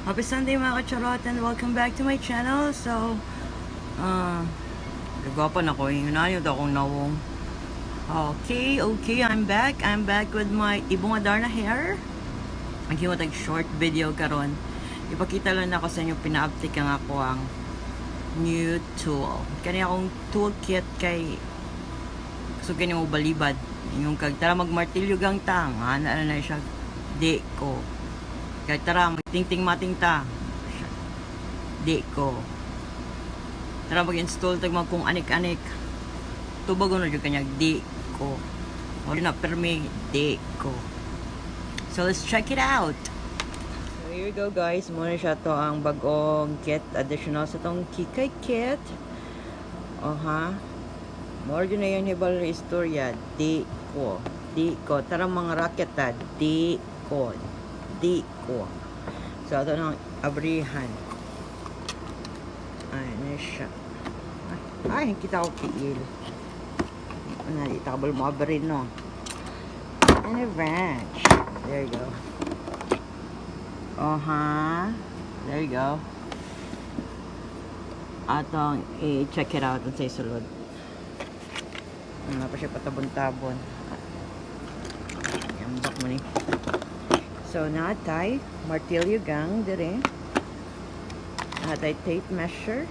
Happy Sunday mga kacharot and welcome back to my channel. So, gagapan ako. Hinanayod akong nawong. Okay, I'm back. I'm back with my ibong adar na hair. Naghiwatag short video karon. Ipakita lang ako sa inyo, pina-update ang ako ang new tool. Kani akong toolkit kay so kini mo balibad. Yung kag tara magmartilyo gang tang, ana na siya DEKO. Kaya tara, magtingting mating ta. DEKO. Tara, mag-install tag mga kung anik-anik. Tubago na dyan kanyang DEKO. Wala na, permi DEKO. So, let's check it out. So, here you go guys. Muna siya to ang bagong kit. Additional sa tong Kikay kit. More dyan na yun hibal na istorya. DEKO. DEKO. Tara mga racket ta. DEKO. DEKO. So, ito ng abrihan. Ay, na siya. Ay, kita ko kiil. Ano, itabal mo abrin, no? And a wrench. There you go. There you go. Atong, i-check it out at sa isulod. Ano pa siya patabon-tabon. Yambak mo ni. So, natay martilyo gang dire. Natay tape measure.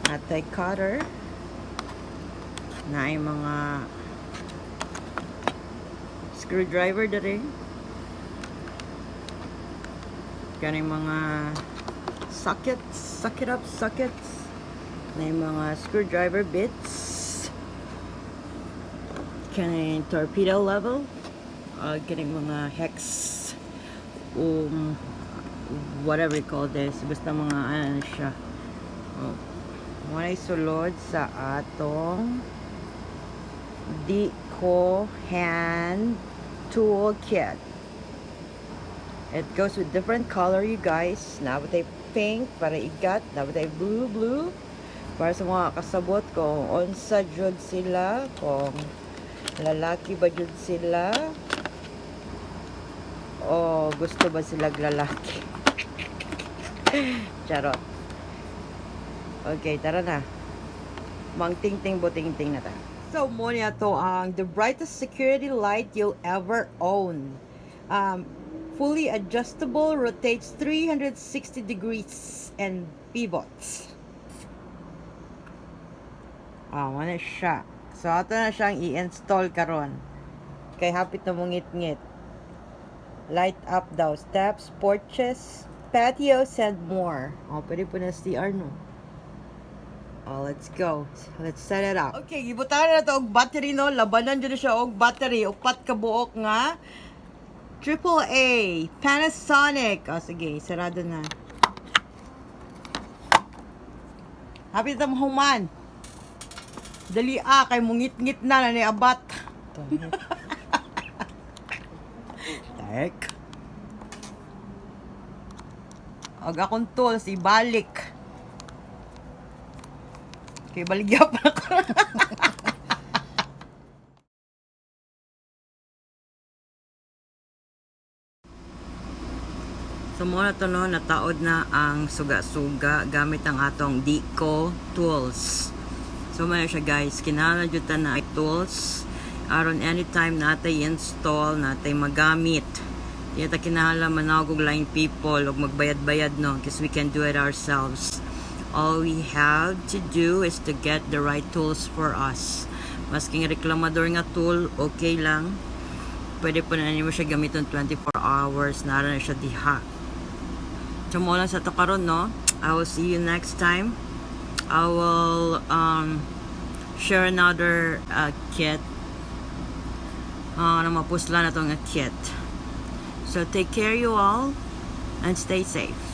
Natay cutter. Naay mga screwdriver dire. Kanay mga sockets, sockets. Naay mga screwdriver bits. Kanay torpedo level. Getting mga hex whatever you call this, basta mga ano siya. Muna isulod sa atong DEKO hand tool kit. It goes with different color, you guys. Nabatay pink para igat, nabatay blue para sa mga kasabot kung unsa jud sila, kung lalaki ba jud sila o gusto ba sila lalaki. Charot. Okay, tara na. Mangtingting butingting na ta. So, muna to ang the brightest security light you'll ever own. Fully adjustable, rotates 360 degrees and pivots. Muna siya. So, ato na siyang i-install karon. Kay hapit na mong ngit-ngit. Light up daw. Steps, porches, patios, and more. Pwede po na CR, no? Let's go. Let's set it up. Okay, gibutan na ito og battery, no? Labanan dyan siya og battery. Upat ka buok nga. AAA. Panasonic. Sige. Sarado na. Hapit na mahuman. Dali kay mungit-ngit na ni abat. Ag akong tools, ibalik. Okay, baligya pa ako. So, muna to no, nataod na ang suga-suga gamit ang atong DEKO tools. So, muna siya guys, kinahanglan jud ta na tools. Aron anytime natay install, natay magamit. Di ta kinahanglan manawag og line people og magbayad-bayad, no, because we can do it ourselves. All we have to do is to get the right tools for us. Masking reklamador nga tool, okay lang. Pwede po na nimo siya gamiton 24 hours, nara na siya diha. So mo lang sa to karon, no. I will see you next time. I will share another kit. Na mapusla na to nga kit. So take care you all and stay safe.